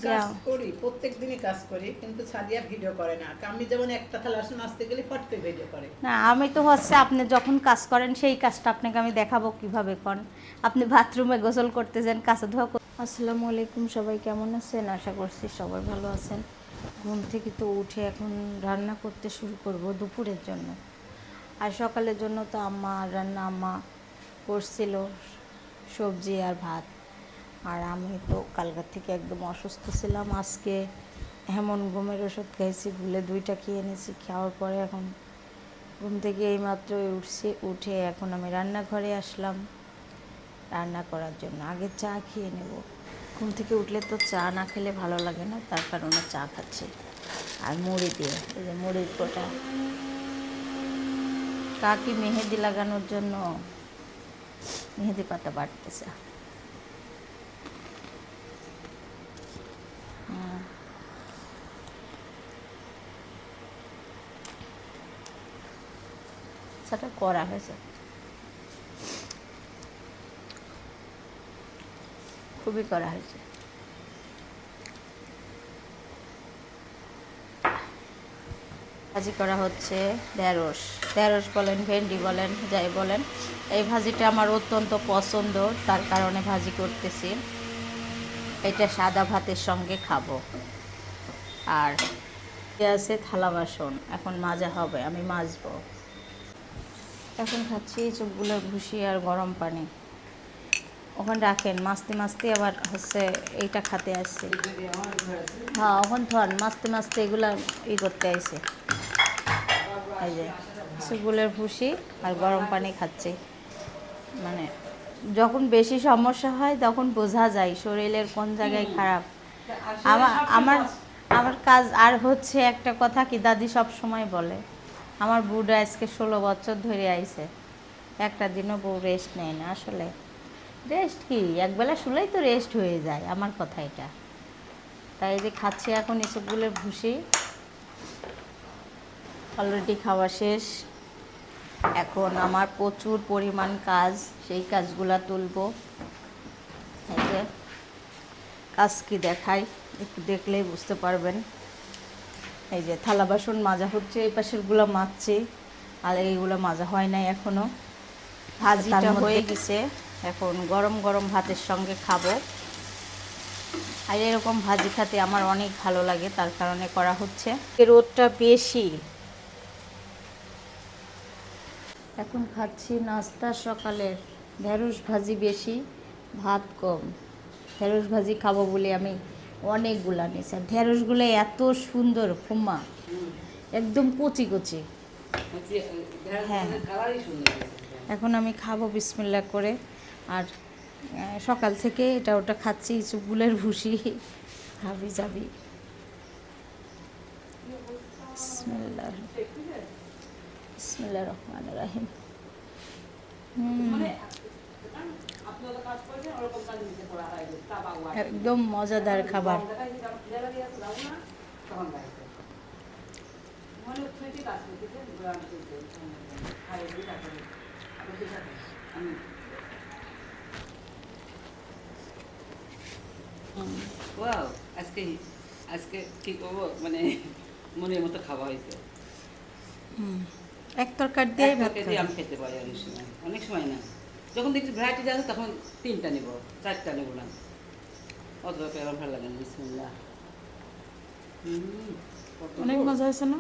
কাজ করি, প্রত্যেক দিনই কাজ করি, কিন্তু সাদিয়া ভিডিও করে না। আমি যেমন একটা থালা বাসন মাজতে গেলে ফট করে ভিডিও করে। না, আমি তো হচ্ছে আপনি যখন কাজ করেন সেই কাজটা আপনাকে আমি দেখাবো কিভাবে করেন। আপনি বাথরুমে গোসল করতেছেন, কাছে ধোয়া। আসসালামু আলাইকুম, সবাই কেমন আছেন? আশা করছি সবাই ভালো আছেন। ঘুম থেকে তো উঠে এখন রান্না করতে শুরু করব দুপুরের জন্য। আর সকালের জন্য তো আম্মা করছিল সবজি আর ভাত। আর আমি তো কালকার থেকে একদম অসুস্থ ছিলাম। আজকে এমন ঘুমের ওষুধ খাইছি, ভুলে 2টা খেয়ে নিয়েছি। খাওয়ার পরে এখন ঘুম থেকে এইমাত্রই উঠছি, উঠে এখন আমি রান্নাঘরে আসলাম রান্না করার জন্য। আগে চা খেয়ে নেব। ঘুম থেকে উঠলে তো চা না খেলে ভালো লাগে না, তার কারণে চা খাচ্ছি। আর মুড়ি দিয়ে, এই যে মুড়ির কোটা। কাকি মেহেদি লাগানোর জন্য মেহেদি পাতা বাটতেছে। সেটা করা হয়েছে, খুবই করা হয়েছে। ভাজি করা হচ্ছে ঢেঁড়স বলেন, ভেন্ডি বলেন, যাই বলেন। এই ভাজিটা আমার অত্যন্ত পছন্দ, তার কারণে ভাজি করতেছি। এটা সাদা ভাতের সঙ্গে খাবো। আর আছে থালা বাসন, এখন মাজা হবে, আমি মাজবো। এখন খাচ্ছি চুপগুলোর ভুসি আর গরম পানি। ওখানে রাখেন, মাছতে মাছতে আবার হচ্ছে এইটা খাতে আসছে। হ্যাঁ, ওখান থন মাছতে মাছতে এগুলা করতে আসছে। এই যে চুপগুলোর ভুসি আর গরম পানি খাচ্ছি। মানে যখন বেশি সমস্যা হয় তখন বোঝা যায় শরীরের কোন জায়গায় খারাপ। আমার আমার আমার কাজ আর হচ্ছে একটা কথা কি, দাদি সব সময় বলে, আমার বউটা আজকে 16 বছর ধরে আইছে, একটা দিনও বউ রেস্ট নেয় না। আসলে রেস্ট কি, একবেলা শুলেই তো রেস্ট হয়ে যায়, আমার কথা এটা। তাই যে খাচ্ছি এখন এসবগুলোর ভুসি। অলরেডি খাওয়া শেষ। এখন আমার প্রচুর পরিমাণ কাজ, সেই কাজগুলা তুলব। এই যে কাজ কি দেখাই, একটু দেখলেই বুঝতে পারবেন। এই যে থালা বাসন মাজা হচ্ছে, এই পাশেরগুলো মাজছি, আর এইগুলো মাজা হয় নাই এখনও। ভাজিটা হয়ে গেছে, এখন গরম গরম ভাতের সঙ্গে খাবো। আর এরকম ভাজি খেতে আমার অনেক ভালো লাগে, তার কারণে করা হচ্ছে। রোদটা বেশি। এখন খাচ্ছি নাস্তা সকালের, ঢেঁড়স ভাজি বেশি, ভাত কম। ঢেঁড়স ভাজি খাবো বলে আমি অনেকগুলা নিয়েছি। আর ঢেঁড়সগুলো এত সুন্দর ফুম্মা, একদম কচি কচি। হ্যাঁ, এখন আমি খাবো বিসমিল্লাহ করে। আর সকাল থেকে এটা ওটা খাচ্ছি, চুপগুলের ভুসি হাবি যাবি। বিসমিল্লাহ বিসমিল্লাহ রহমান রাহিম। একদম মজাদার খাবার। ওয়াও, আজকে আজকে কি করবো, মানে মনের মতো খাওয়া হয়েছে। এক তরকার দিয়ে ভাত কেজি আমি খেতে পারি অনেক সময় না। যখন দেখছি ভ্যারাইটি আছে তখন 3টা নেব, 4টা নেব না। অত আমার ভালো লাগে না। বিসমিল্লাহ। অনেক মজা হয়েছে না?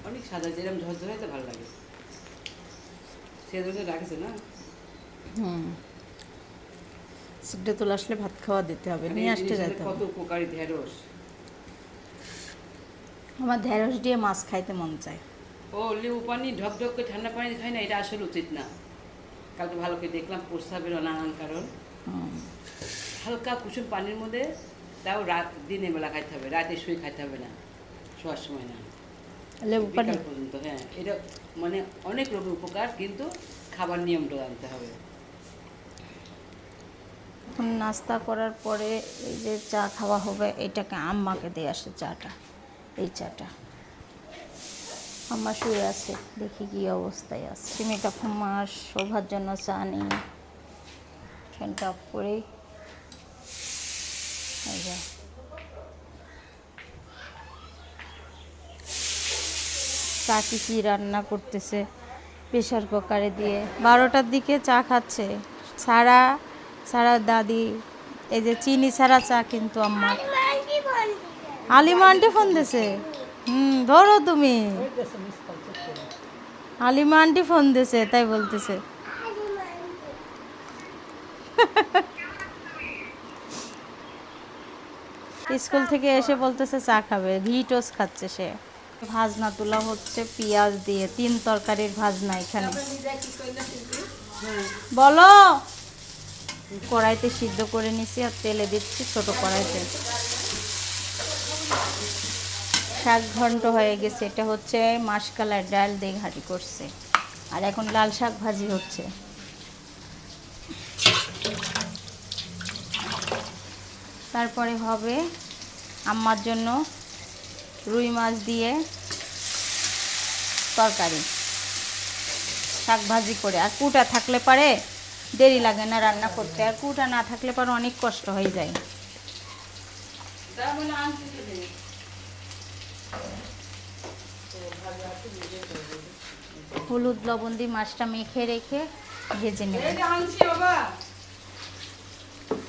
অনেক সাদা, যেরকম ঝরঝর হয়েছে ভালো লাগে। সেজন্য রাখছে না। সিদ্ধ তোলা আসলে ভাত খাওয়া দিতে হবে, নিয়ে আসতে যেতে কত হবে। উপকারী ঢেঁড়স। আমার ঢেঁড়স দিয়ে মাছ খাইতে মন চায়। ও লেবু পানি ঢক ঢক করে ঠান্ডা পানি খাই না, এটা আসলে উচিত না। কালকে ভালো করে দেখলাম প্রস্রাবের নানান কারণ। হালকা কুসুম পানির মধ্যে, তাও দিনের বেলা খাইতে হবে, রাতে শুয়ে খাইতে হবে না, শোয়ার সময় না, লেবু পানি বিকাল পর্যন্ত। হ্যাঁ, এটা মানে অনেক রোগের উপকার, কিন্তু খাবার নিয়মটা জানতে হবে। এখন নাস্তা করার পরে এই যে চা খাওয়া হবে, এটাকে আম্মাকে দিয়ে আসে চাটা। এই চাটা আম্মা শুয়ে আছে, দেখি কি অবস্থায় আছে। সিমিটা ফুম্মার শোভার জন্য চা নিই, ফ্যানটা অফ করেই। এই যে কাকি কি রান্না করতেছে প্রেশার কুকারে দিয়ে। 12টার দিকে চা খাচ্ছে সারা দাদি। এই যে চিনি ছাড়া চা কিন্তু আমার। হালিমা আন্টি ফোন দিছে। ধরো তুমি। ওই দেশে মিস কল চেক করে। হালিমা আন্টি ফোন দিছে তাই বলতেছে। স্কুল থেকে এসে বলতেছে চা খাবে, ঘি টোস্ট খাচ্ছে সে। ভাজনা তোলা হচ্ছে পেঁয়াজ দিয়ে, 3 তরকারির ভাজনা এখানে। বলো। কড়াইতে সিদ্ধ করে নিছি আর তেলে দিচ্ছি ছোট কড়াইতে। শাক ঘন্ট হয়ে গেছে, এটা হচ্ছে মাসকলার ডাল দিয়ে ঘাঁটি করছে। আর এখন লাল শাক ভাজি হচ্ছে। তারপরে হবে আম্মার জন্য রুই মাছ দিয়ে তরকারি, শাক ভাজি করে। আর কুটা থাকলে পারে দেরি লাগে না রান্না করতে, আর কুটা না থাকলে পারে অনেক কষ্ট হয়ে যায়। হলুদ লবণ দিয়ে মাছটা মেখে রেখে ভেজে নেব।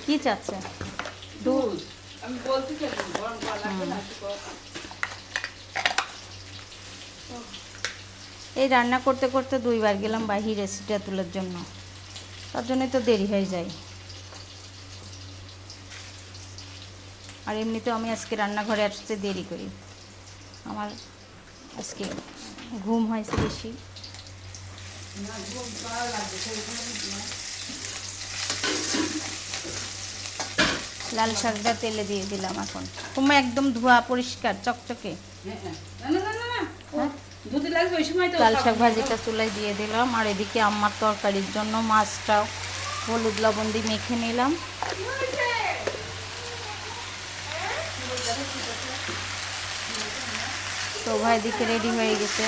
কি চাচ্ছে? দুধ। আমি বলতে চাই গরম করা লাগবে না। এই রান্না করতে করতে 2বার গেলাম বাহিরে সিটা তোলার জন্য, তার জন্যই তো দেরি হয়ে যায়। আর এমনিতেও আমি আজকে রান্নাঘরে আসতে দেরি করি, আমার আজকে ঘুম হয়েছে বেশি। লাল শাকটা তেলে দিয়ে দিলাম এখন। তোমার একদম ধোয়া পরিষ্কার চকচকে। লাল শাক ভাজিটা চুলায় দিয়ে দিলাম। আর এদিকে আম্মার তরকারির জন্য মাছটাও হলুদ লবণ দিয়ে মেখে নিলাম। শোভা এদিকে রেডি হয়ে গেছে।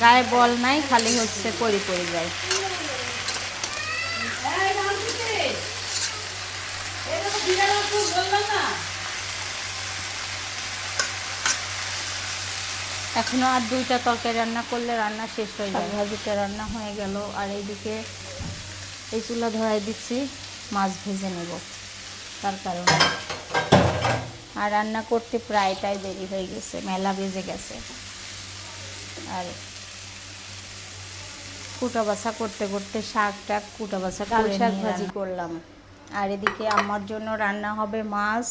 গায়ে বল নাই, খালি হচ্ছে পরি পরি যায়। এখনো আর 2টা তরকারি রান্না করলে রান্না শেষ হয়ে যায়। ভাজিটা রান্না হয়ে গেল। আর এইদিকে এই চুলা ধরাই দিচ্ছি, মাছ ভেজে নেব তার কারণে। আর রান্না করতে প্রায়টাই দেরি হয়ে গেছে, মেলা বেজে গেছে। আর কুটা বাছা করতে করতে শাকটা কুটা বাছা করে শাক ভাজি করলাম। আর এদিকে আমার জন্য রান্না হবে মাছ,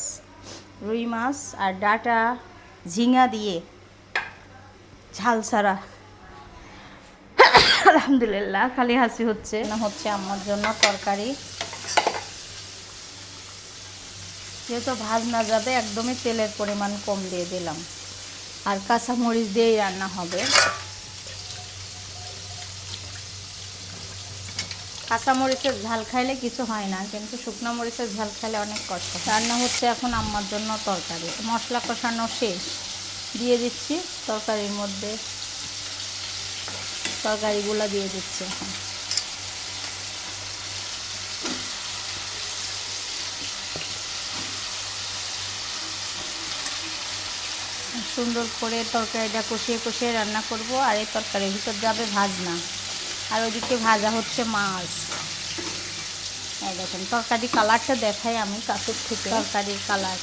রুই মাছ আর ডাটা ঝিঙা দিয়ে ঝাল ছাড়া। আলহামদুলিল্লাহ, খালি হাসি হচ্ছে না। হচ্ছে আমার জন্য তরকারি, যেহেতু ভাজনা যাবে একদমই তেলের পরিমাণ কম দিয়ে দিলাম। আর কাঁচামরিচ দিয়েই রান্না হবে। কাঁচামরিচের ঝাল খাইলে কিছু হয় না, কিন্তু শুকনো মরিচের ঝাল খাইলে অনেক কষ্ট। রান্না হচ্ছে এখন আম্মার জন্য তরকারি। মশলা কষানো শেষ, দিয়ে দিচ্ছি তরকারির মধ্যে। তরকারিগুলো দিয়ে দিচ্ছি এখন। সুন্দর করে তরকারিটা কষিয়ে কষিয়ে রান্না করব। আর এই তরকারির ভিতর যাবে ভাজনা। আর ওইদিকে ভাজা হচ্ছে মাছ। এই দেখেন তরকারি কালারটা দেখাই আমি কাছের থেকে। তরকারির কালার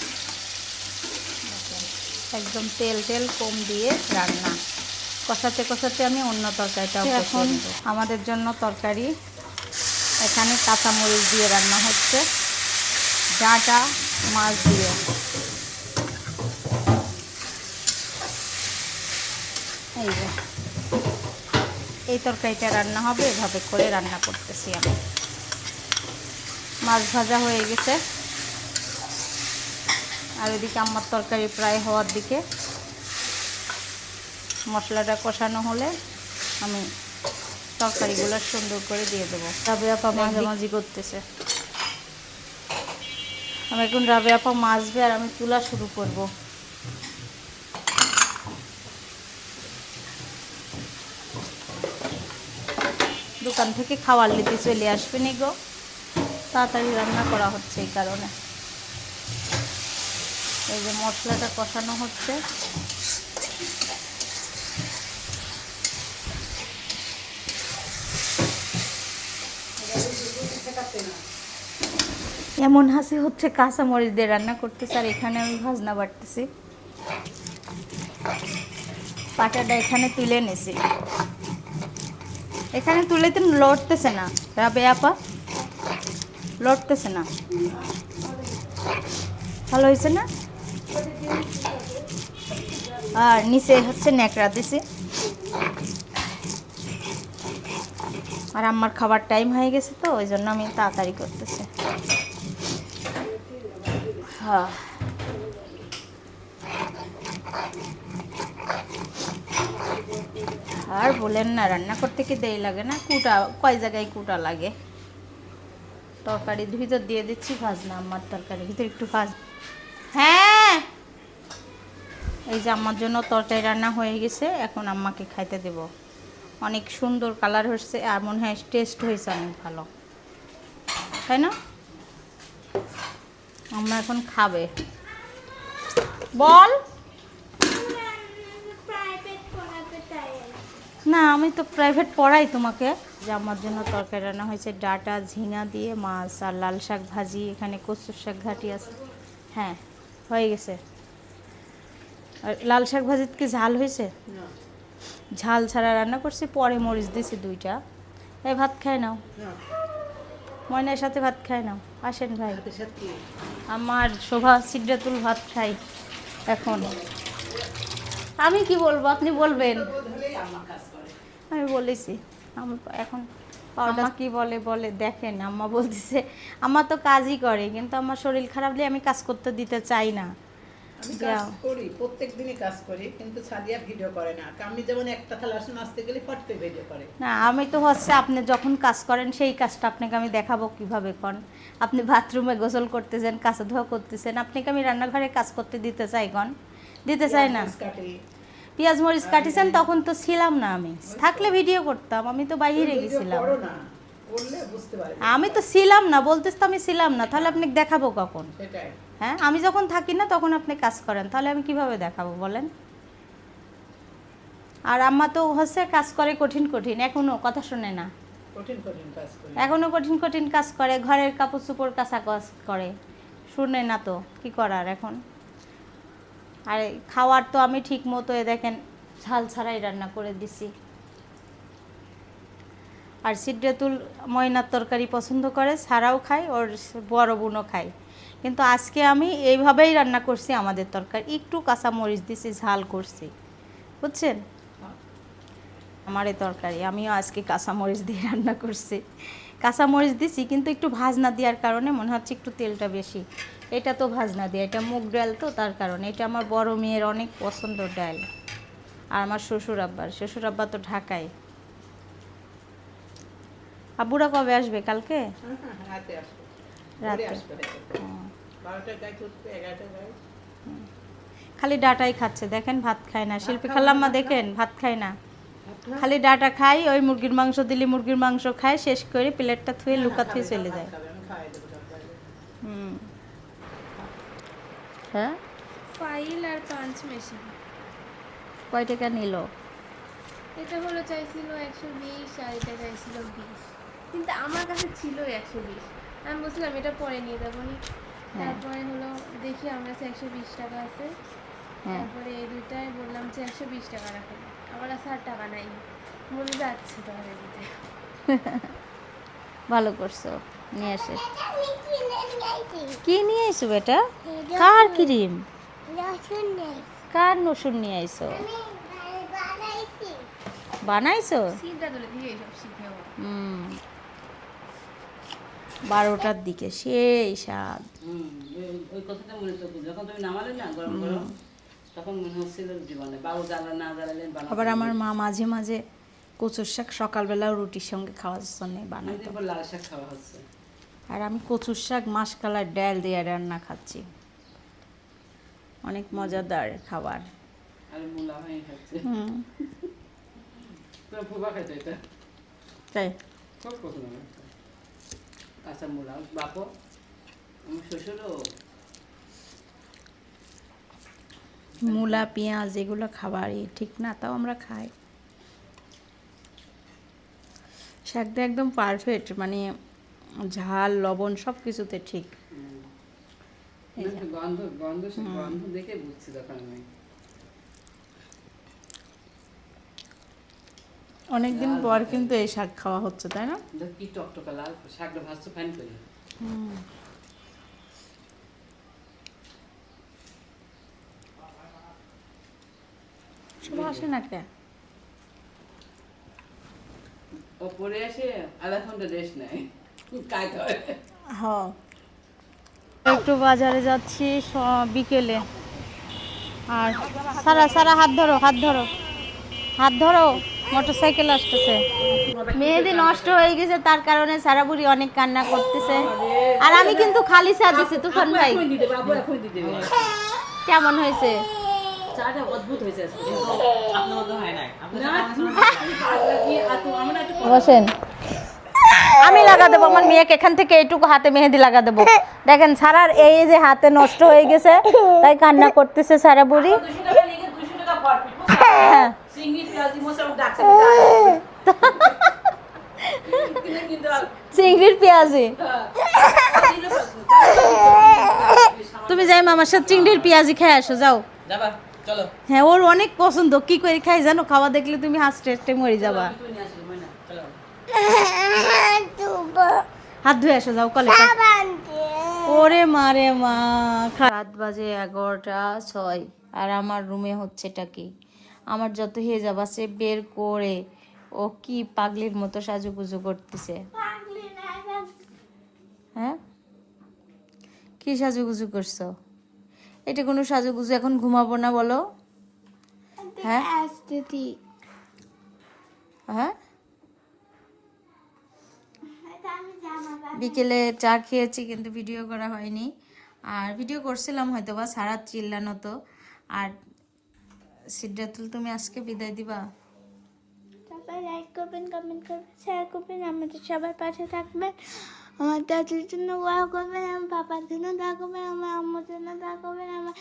একদম তেল তেল কম দিয়ে রান্না। কষাতে কষাতে আমি অন্য তরকারিটাও এখন আমাদের জন্য তরকারি এখানে কাঁচামরিচ দিয়ে রান্না হচ্ছে, ডাঁটা মাছ দিয়ে। এই যে এই তরকারিটা রান্না হবে, এভাবে করে রান্না করতেছি আমি। মাছ ভাজা হয়ে গেছে। আর এদিকে আমার তরকারি প্রায় হওয়ার দিকে। মশলাটা কষানো হলে আমি তরকারিগুলো সুন্দর করে দিয়ে দেবো। রাবে আপা মাঝামাঝি করতেছে। আমি এখন রাবে আপা মাছবে আর আমি তুলা শুরু করব। দোকান থেকে খাবার নিতে চলে আসবে নি গো, তাড়াতাড়ি রান্না করা হচ্ছে এই কারণে। এই যে মশলাটা কষানো হচ্ছে। এমন হাসি হচ্ছে কাঁচামরিচ দিয়ে রান্না করতেছে, আর এখানে আমি ভাজনা বাটতেছি। পাটাটা এখানে তুলে নিছি, এখানে তুলে তো লড়তেছে না রাবে আপা, লড়তেছে না। ভালো হয়েছে না? আর নিচে হচ্ছে ন্যাকড়া দিছি। আর আমার খাবার টাইম হয়ে গেছে তো ওই জন্য আমি তাড়াতাড়ি করতেছি। হ্যাঁ, আর বলেন না, রান্না করতে কি দেরি লাগে না? কুটা কয় জায়গায় কুটা লাগে। তরকারির ভিতর দিয়ে দিচ্ছি ভাজনা, আমার তরকারির ভিতর একটু ভাজ। হ্যাঁ, এই যে আমার জন্য তরকারি রান্না হয়ে গেছে, এখন আম্মাকে খাইতে দেব। অনেক সুন্দর কালার হচ্ছে, আর মনে হয় টেস্ট হয়েছে অনেক ভালো, তাই না? আম্মা এখন খাবে। বল না, আমি তো প্রাইভেট পড়াই তোমাকে। যে আমার জন্য তরকারি রান্না হয়েছে, ডাটা ঝিঙা দিয়ে মাছ আর লাল শাক ভাজি, এখানে কচুর শাক ঘাটি আছে। হ্যাঁ, হয়ে গেছে। আর লাল শাক ভাজিতে কি ঝাল হয়েছে? ঝাল ছাড়া রান্না করছি, পরে মরিচ দিয়েছি 2টা। এই ভাত খায় নাও, ময়নার সাথে ভাত খায় নাও। আসেন ভাই, আমার শোভা সিদ্রাতুল ভাত খাই এখন। আমি কি বলবো, আপনি বলবেন। আমি বলেছি আমি এখন আম্মা কি বলে বলে দেখেন, আম্মা বলতেছে আম্মা তো কাজই করে, কিন্তু আমার শরীর খারাপ হলে আমি কাজ করতে দিতে চাই না। আমি কাজ করি, প্রত্যেকদিনই কাজ করি, কিন্তু সাদিয়া ভিডিও করে না। আমি যেমন একটা থালা বাসন মাজতে গেলে ফটকে ভিডিও করে। না, আমি তো হচ্ছে আপনি যখন কাজ করেন সেই কাজটা আপনাকে আমি দেখাবো কিভাবে করেন। আপনি বাথরুমে গোসল করতেছেন, কাঁচা ধোয়া করতেছেন, আপনাকে আমি রান্নাঘরে কাজ করতে দিতে চাই কন? দিতে চাই না। পেঁয়াজ মরিচ কাটিছেন, তখন তো ছিলাম না আমি, থাকলে ভিডিও করতাম। আমি তো বাইরে গেছিলাম, আমি তো ছিলাম না, বলতেছ তো আমি ছিলাম না, তাহলে আপনাকে দেখাবো কখন? হ্যাঁ, আমি যখন থাকি না তখন আপনি কাজ করেন, তাহলে আমি কিভাবে দেখাবো বলেন? আর আম্মা তো হচ্ছে কাজ করে কঠিন কঠিন, এখনো কথা শোনে না, এখনো কঠিন কঠিন কাজ করে, ঘরের কাপড় চোপড় কাঁচা কাজ করে, শুনে না তো কি করার এখন। আর খাওয়ার তো আমি ঠিক মতো দেখেন ঝাল ছাড়াই রান্না করে দিছি। আর সিদ্রাতুল ময়নার তরকারি পছন্দ করে, ছাড়াও খায়, ওর বড় বোনও খায়। কিন্তু আজকে আমি এইভাবেই রান্না করছি, আমাদের তরকারি একটু কাঁচা মরিচ দিছি, ঝাল করছি, বুঝছেন? আমার এই তরকারি আমিও আজকে কাঁচা মরিচ দিয়ে রান্না করছি। কাঁচা মরিচ দিছি, কিন্তু একটু ভাজনা দেওয়ার কারণে মনে হচ্ছে একটু তেলটা বেশি। এটা তো ভাজনা দিয়ে, এটা মুগ ডাল তো, তার কারণে। এটা আমার বড় মেয়ের অনেক পছন্দ ডাল, আর আমার শ্বশুর আব্বা তো ঢাকায়। আব্বুরা কবে আসবে? কালকে রাতে। খালি ডাটাই খাচ্ছে দেখেন, ভাত খায় না। শিল্পী খালাম্মা দেখেন ভাত খায় না, খালি ডাটা খাই। ওই মুরগির মাংস দিলে মুরগির মাংস খায়, শেষ করে প্লেটটা থুয়ে লুকা থুয়ে চলে যায়। হ্যাঁ, ফাইল আর পাঞ্চ মেশিন কয় টাকা নিল? এটা হলো চাইছিল 120 আর এটা চাইছিল 20, কিন্তু আমার কাছে ছিল 120। আমি বলছিলাম এটা পরে নিয়ে যাবো নি। তারপরে হলো দেখি আমার কাছে 120 টাকা আছে। তারপরে এই দুইটাই বললাম যে 120 টাকা রাখেন, আমার কাছে আর টাকা নাই, মনে যাচ্ছে তাহলে দিতে। ভালো করছো, নিয়ে আসে। কি নিয়ে আইছো বেটা? কার ক্রিম? কার নসুন নিয়ে আইছো? বানাইছো? সিদ্ধা তুলে দিয়ে সব শিখেও 12টার দিকে সেই স্বাদ। ওই কথাটা মনে তো, যখন তুমি নামালে না গরম গরম, তখন মনে হচ্ছিল জীবনে বাবু জ্বালা না জ্বালালেন। আবার আমার মা মাঝে মাঝে কচুর শাক সকালবেলা রুটির সঙ্গে খাওয়ার জন্য বানাতো। লাল শাক খাওয়া হচ্ছে, আর আমি কচুর শাক মাসকালার ডাল দিয়ে রান্না খাচ্ছি, অনেক মজাদার খাবার। আর মূলা হয়ে খাচ্ছে, ফুবা খাইতো এটা, তাই খুব পছন্দ। কাঁচা মূলা বাপো, আমার শ্বশুরও মূলা পেঁয়াজ এগুলো খাবারই ঠিক না, তাও আমরা খাই। শাকটা একদম পারফেক্ট, মানে ঝাল লবণ সব কিছুতে ঠিক। এই যে। গন্ধ গন্ধ গন্ধ দেখে বুঝছি তখন আমি। অনেকদিন পর কিন্তু এই শাক খাওয়া হচ্ছে, তাই না? দেখ কি টকটকা লাল শাকটা ভাজতে ফাইন করি। সব আসে না কে? ওপরে এসে আধা ঘন্টা রেস্ট নেয়, কাজ হয়। হ্যাঁ, একটু বাজারে যাচ্ছি বিকেলে। আর সারা সারা হাত ধরো, হাত ধরো, হাত ধরো, মোটরসাইকেল আসতেছে। মেহেদি নষ্ট হয়ে গেছে, তার কারণে সারা বুড়ি অনেক কান্না করতেছে। আর আমি কিন্তু খালি চা দিছি তুফান ভাই। বাবু এখন দিয়ে দেবে। কেমন হয়েছে? চাটা অদ্ভুত হয়েছে আজকে। আপনার মতো হয় নাই। বসেন, আমি লাগা দেবো আমার মেয়েকে। এখান থেকে এইটুকু হাতে মেহেদি লাগা দেবো। দেখেন সারার এই যে হাতে নষ্ট হয়ে গেছে, তাই কান্না করতেছে সারা বুড়ি। 200 টাকা নিয়ে 200 টাকা প্রফিট। হ্যাঁ, চিংড়ি পেঁয়াজি মশলা ডাকছে। কিন্তু চিংড়ির পেঁয়াজি। তুমি যাই মামার সাথে চিংড়ির পেঁয়াজি খেয়ে আসো, যাও। যাবা চলো। হ্যাঁ, ওর অনেক পছন্দ। কি করে খাই জানো? খাওয়া দেখলে তুমি হাসতে হাসতে মরে যাবা। চলো। হাত ধুয়ে আসো, যাও কলে। ওরে মারে মা, রাত বাজে 11:06 আর আমার রুমে হচ্ছেটা কি? আমার যত হেজাব আছে বের করে ও কি পাগলির মতো সাজুগুজু করতেছে। হ্যাঁ, কি সাজুগুজু করছো? এটা কোনো সাজুগুজু? এখন ঘুমাবো না বলো? হ্যাঁ হ্যাঁ, বিকেলে চা খেয়েছি কিন্তু ভিডিও করা হয়নি। আর ভিডিও করছিলাম হয়তো বা, সারা চিল্লানো তো। আর সিদ্ধাতুল, তুমি আজকে বিদায় দিবা? সবাই লাইক করবেন, কমেন্ট করবেন, শেয়ার করবেন, আমাদের সবার পাশে থাকবেন, আমার দাদুর জন্য দোয়া করবেন, আমার বাবার জন্য দোয়া করবেন, আমার আম্মুর জন্য দোয়া করবেন, আমার